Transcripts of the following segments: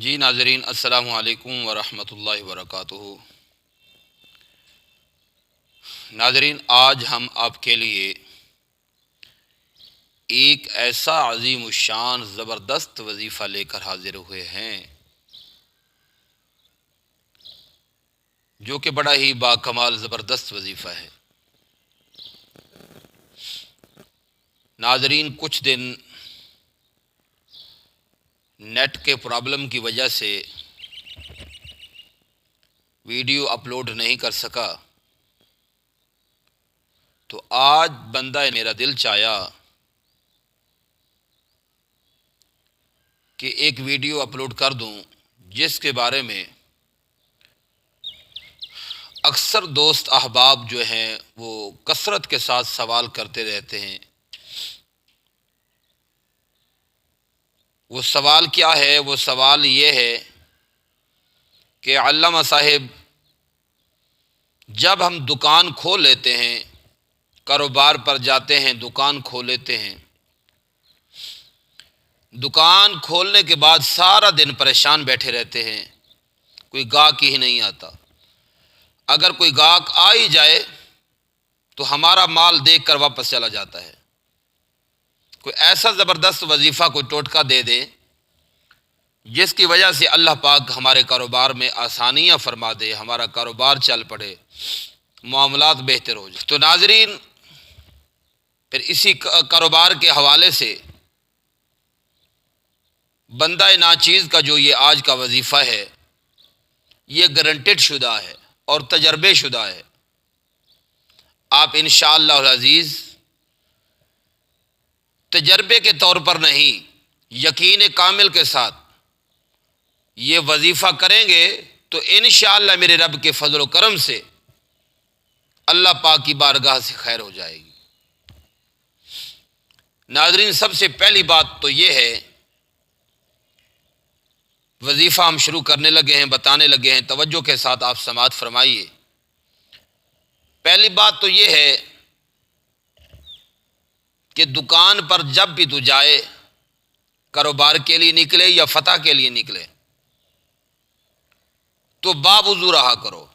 جی ناظرین، السلام علیکم ورحمۃ اللہ وبرکاتہ۔ ناظرین، آج ہم آپ کے لیے ایک ایسا عظیم الشان زبردست وظیفہ لے کر حاضر ہوئے ہیں جو کہ بڑا ہی باکمال زبردست وظیفہ ہے۔ ناظرین، کچھ دن نیٹ کے پرابلم کی وجہ سے ویڈیو اپلوڈ نہیں کر سکا، تو آج بندہ میرا دل چاہیا کہ ایک ویڈیو اپلوڈ کر دوں جس کے بارے میں اکثر دوست احباب جو ہیں وہ کثرت کے ساتھ سوال کرتے رہتے ہیں۔ وہ سوال کیا ہے؟ وہ سوال یہ ہے کہ علامہ صاحب، جب ہم دکان کھول لیتے ہیں، کاروبار پر جاتے ہیں، دکان کھول لیتے ہیں، دکان کھولنے کے بعد سارا دن پریشان بیٹھے رہتے ہیں، کوئی گاہک ہی نہیں آتا۔ اگر کوئی گاہک آ ہی جائے تو ہمارا مال دیکھ کر واپس چلا جاتا ہے۔ کوئی ایسا زبردست وظیفہ، کوئی ٹوٹکا دے دے جس کی وجہ سے اللہ پاک ہمارے کاروبار میں آسانیاں فرما دے، ہمارا کاروبار چل پڑے، معاملات بہتر ہو جائے۔ تو ناظرین، پھر اسی کاروبار کے حوالے سے بندہ ناچیز کا جو یہ آج کا وظیفہ ہے، یہ گارنٹیڈ شدہ ہے اور تجربے شدہ ہے۔ آپ انشاءاللہ العزیز تجربے کے طور پر نہیں، یقین کامل کے ساتھ یہ وظیفہ کریں گے تو انشاءاللہ میرے رب کے فضل و کرم سے اللہ پاک کی بارگاہ سے خیر ہو جائے گی۔ ناظرین، سب سے پہلی بات تو یہ ہے، وظیفہ ہم شروع کرنے لگے ہیں، بتانے لگے ہیں، توجہ کے ساتھ آپ سماعت فرمائیے۔ پہلی بات تو یہ ہے کہ دکان پر جب بھی تو جائے، کاروبار کے لیے نکلے یا فتح کے لیے نکلے، تو باوضو رہا کرو،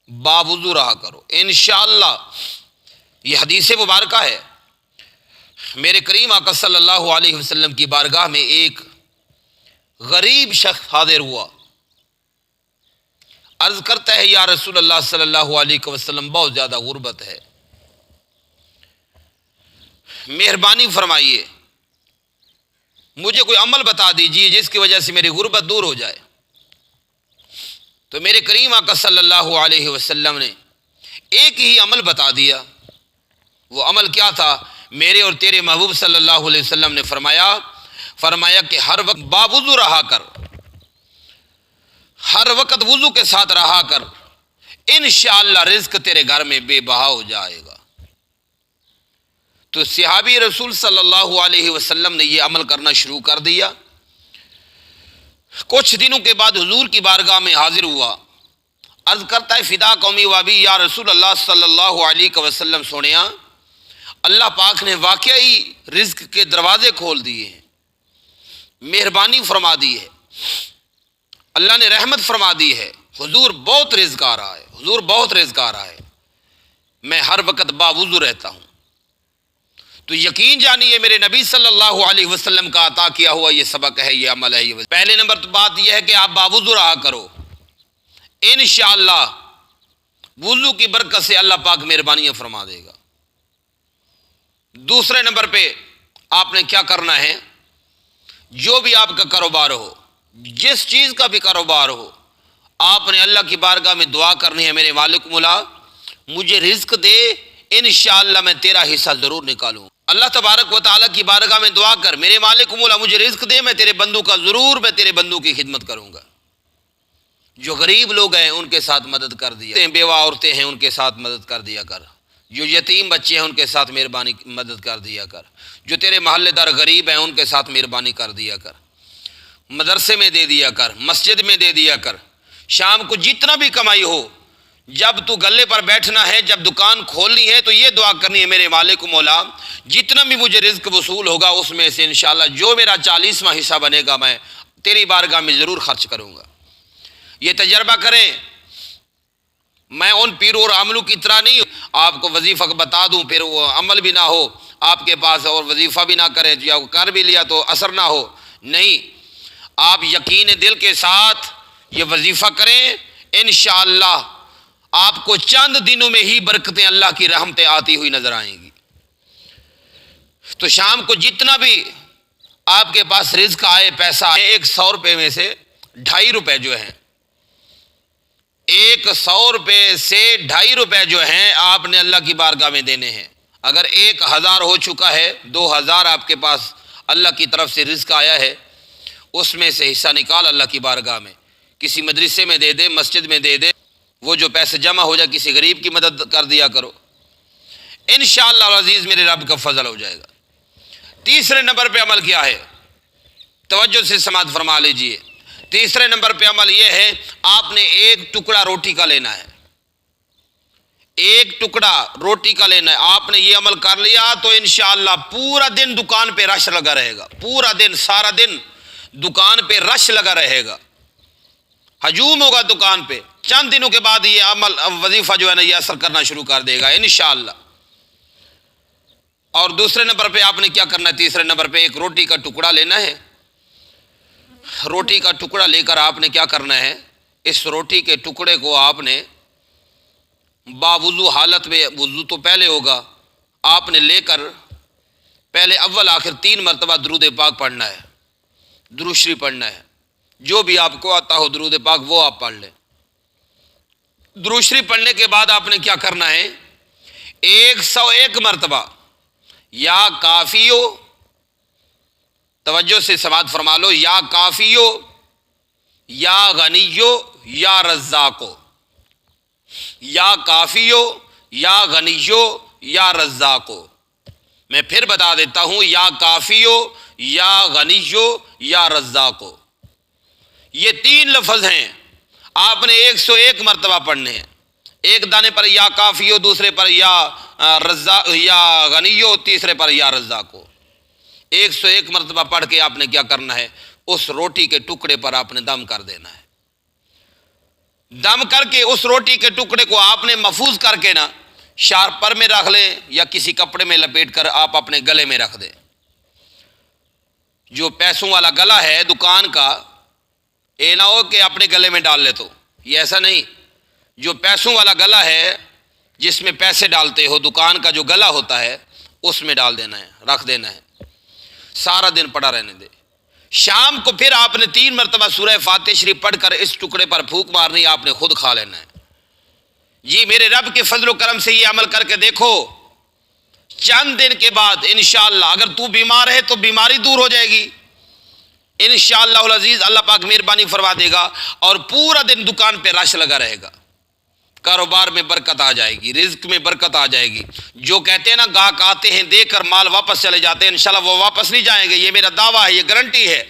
باوضو رہا کرو۔ انشاءاللہ یہ حدیث مبارکہ ہے، میرے کریم آقا صلی اللہ علیہ وسلم کی بارگاہ میں ایک غریب شخص حاضر ہوا، عرض کرتا ہے، یا رسول اللہ صلی اللہ علیہ وسلم، بہت زیادہ غربت ہے، مہربانی فرمائیے، مجھے کوئی عمل بتا دیجیے جس کی وجہ سے میری غربت دور ہو جائے۔ تو میرے کریم آقا صلی اللہ علیہ وسلم نے ایک ہی عمل بتا دیا۔ وہ عمل کیا تھا؟ میرے اور تیرے محبوب صلی اللہ علیہ وسلم نے فرمایا کہ ہر وقت باوضو رہا کر، ہر وقت وضو کے ساتھ رہا کر، انشاءاللہ رزق تیرے گھر میں بے بہا ہو جائے گا۔ تو صحابی رسول صلی اللہ علیہ وسلم نے یہ عمل کرنا شروع کر دیا۔ کچھ دنوں کے بعد حضور کی بارگاہ میں حاضر ہوا، عرض کرتا ہے، فدا قومی وابی، یا رسول اللہ صلی اللہ علیہ وسلم، سنیا، اللہ پاک نے واقعی رزق کے دروازے کھول دیے ہیں، مہربانی فرما دی ہے، اللہ نے رحمت فرما دی ہے، حضور بہت رزق آ رہا ہے، حضور بہت رزق آ رہا ہے، میں ہر وقت باوضو رہتا ہوں۔ تو یقین جانیے میرے نبی صلی اللہ علیہ وسلم کا عطا کیا ہوا یہ سبق ہے، یہ عمل ہے۔ یہ پہلے نمبر تو بات یہ ہے کہ آپ باوضو رہا کرو، انشاءاللہ وضو کی برکت سے اللہ پاک مہربانیاں فرما دے گا۔ دوسرے نمبر پہ آپ نے کیا کرنا ہے؟ جو بھی آپ کا کاروبار ہو، جس چیز کا بھی کاروبار ہو، آپ نے اللہ کی بارگاہ میں دعا کرنی ہے، میرے مالک مولا مجھے رزق دے، انشاءاللہ میں تیرا حصہ ضرور نکالوں۔ اللہ تبارک و تعالیٰ کی بارگاہ میں دعا کر، میرے مالک مولا مجھے رزق دے، میں تیرے بندوں کا ضرور، میں تیرے بندوں کی خدمت کروں گا۔ جو غریب لوگ ہیں ان کے ساتھ مدد کر دیا، بیوہ عورتیں ہیں ان کے ساتھ مدد کر دیا کر، جو یتیم بچے ہیں ان کے ساتھ مہربانی مدد کر دیا کر، جو تیرے محلے دار غریب ہیں ان کے ساتھ مہربانی کر دیا کر، مدرسے میں دے دیا کر، مسجد میں دے دیا کر، شام کو جتنا بھی کمائی ہو، جب تو گلے پر بیٹھنا ہے، جب دکان کھولنی ہے، تو یہ دعا کرنی ہے، میرے مالک مولا جتنا بھی مجھے رزق وصول ہوگا اس میں سے انشاءاللہ جو میرا 40واں حصہ بنے گا میں تیری بارگاہ میں ضرور خرچ کروں گا۔ یہ تجربہ کریں، میں ان پیروں اور عملوں کی طرح نہیں آپ کو وظیفہ بتا دوں پھر وہ عمل بھی نہ ہو آپ کے پاس اور وظیفہ بھی نہ کرے یا کر بھی لیا تو اثر نہ ہو۔ نہیں، آپ یقین دل کے ساتھ یہ وظیفہ کریں، انشاءاللہ آپ کو چند دنوں میں ہی برکتیں، اللہ کی رحمتیں آتی ہوئی نظر آئیں گی۔ تو شام کو جتنا بھی آپ کے پاس رزق آئے، پیسہ آئے، 100 روپے میں سے 2.5 روپے جو ہیں، 100 روپے سے 2.5 روپے جو ہیں آپ نے اللہ کی بارگاہ میں دینے ہیں۔ اگر 1000 ہو چکا ہے، 2000 آپ کے پاس اللہ کی طرف سے رزق آیا ہے، اس میں سے حصہ نکال اللہ کی بارگاہ میں، کسی مدرسے میں دے دے، مسجد میں دے دے، وہ جو پیسے جمع ہو جائے کسی غریب کی مدد کر دیا کرو، انشاءاللہ العزیز میرے رب کا فضل ہو جائے گا۔ تیسرے نمبر پہ عمل کیا ہے؟ توجہ سے سماعت فرما لیجئے۔ تیسرے نمبر پہ عمل یہ ہے، آپ نے ایک ٹکڑا روٹی کا لینا ہے، ایک ٹکڑا روٹی کا لینا ہے۔ آپ نے یہ عمل کر لیا تو انشاءاللہ پورا دن دکان پہ رش لگا رہے گا، پورا دن، سارا دن دکان پہ رش لگا رہے گا، ہجوم ہوگا دکان پہ۔ چند دنوں کے بعد یہ عمل وظیفہ جو ہے نا یہ اثر کرنا شروع کر دے گا انشاءاللہ۔ اور دوسرے نمبر پہ آپ نے کیا کرنا ہے؟ تیسرے نمبر پہ ایک روٹی کا ٹکڑا لینا ہے۔ روٹی کا ٹکڑا لے کر آپ نے کیا کرنا ہے؟ اس روٹی کے ٹکڑے کو آپ نے باوضو حالت میں، وضو تو پہلے ہوگا، آپ نے لے کر پہلے اول آخر 3 مرتبہ درود پاک پڑھنا ہے، درود شریف پڑھنا ہے، جو بھی آپ کو آتا ہو درود پاک وہ آپ پڑھ لیں۔ درود شریف پڑھنے کے بعد آپ نے کیا کرنا ہے؟ 101 مرتبہ یا کافیو، توجہ سے سماعت فرما لو، یا کافیو یا غنیو یا رزاقو، یا کافیو یا غنیو یا رزاقو۔ میں پھر بتا دیتا ہوں، یا کافیو یا غنیو یا رزاقو، یہ 3 لفظ ہیں، آپ نے 101 مرتبہ پڑھنے ہیں۔ ایک دانے پر یا کافیو، دوسرے پر یا غنیو، تیسرے پر یا رزاقو۔ 101 مرتبہ پڑھ کے آپ نے کیا کرنا ہے؟ اس روٹی کے ٹکڑے پر آپ نے دم کر دینا ہے۔ دم کر کے اس روٹی کے ٹکڑے کو آپ نے محفوظ کر کے نا شارپر میں رکھ لیں یا کسی کپڑے میں لپیٹ کر آپ اپنے گلے میں رکھ دیں۔ جو پیسوں والا گلا ہے دکان کا، اے نہ ہو کہ اپنے گلے میں ڈال لے، تو یہ ایسا نہیں۔ جو پیسوں والا گلا ہے جس میں پیسے ڈالتے ہو، دکان کا جو گلا ہوتا ہے اس میں ڈال دینا ہے، رکھ دینا ہے، سارا دن پڑا رہنے دے۔ شام کو پھر آپ نے 3 مرتبہ سورہ فاتحہ شریف پڑھ کر اس ٹکڑے پر پھونک مارنی، آپ نے خود کھا لینا ہے۔ جی میرے رب کے فضل و کرم سے یہ عمل کر کے دیکھو، چند دن کے بعد انشاءاللہ اگر تو بیمار ہے تو بیماری دور ہو جائے گی انشاءاللہ العزیز، اللہ پاک مہربانی فرما دے گا، اور پورا دن دکان پہ رش لگا رہے گا، کاروبار میں برکت آ جائے گی، رزق میں برکت آ جائے گی۔ جو کہتے ہیں نا گاہک آتے ہیں دے کر مال واپس چلے جاتے ہیں، انشاءاللہ وہ واپس نہیں جائیں گے، یہ میرا دعویٰ ہے، یہ گارنٹی ہے۔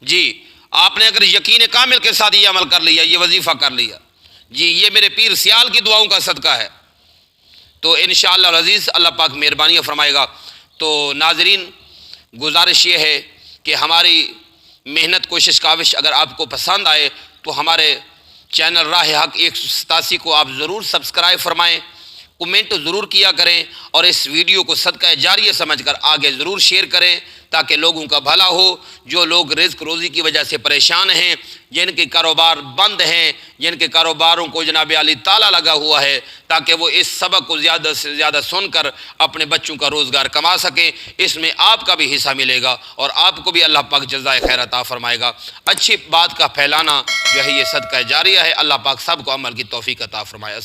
جی آپ نے اگر یقین کامل کے ساتھ یہ عمل کر لیا، یہ وظیفہ کر لیا، جی یہ میرے پیر سیال کی دعاؤں کا صدقہ ہے، تو انشاءاللہ العزیز اللہ پاک مہربانی فرمائے گا۔ تو ناظرین گزارش یہ ہے کہ ہماری محنت، کوشش، کاوش اگر آپ کو پسند آئے تو ہمارے چینل راہ حق 187 کو آپ ضرور سبسکرائب فرمائیں، کمنٹ ضرور کیا کریں، اور اس ویڈیو کو صدقہ جاریہ سمجھ کر آگے ضرور شیئر کریں تاکہ لوگوں کا بھلا ہو۔ جو لوگ رزق روزی کی وجہ سے پریشان ہیں، جن کے کاروبار بند ہیں، جن کے کاروباروں کو جناب عالی تالا لگا ہوا ہے، تاکہ وہ اس سبق کو زیادہ سے زیادہ سن کر اپنے بچوں کا روزگار کما سکیں، اس میں آپ کا بھی حصہ ملے گا اور آپ کو بھی اللہ پاک جزائے خیر عطا فرمائے گا۔ اچھی بات کا پھیلانا جو ہے یہ صدقہ جاریہ ہے، اللہ پاک سب کو عمل کی توفیق عطا فرمائے۔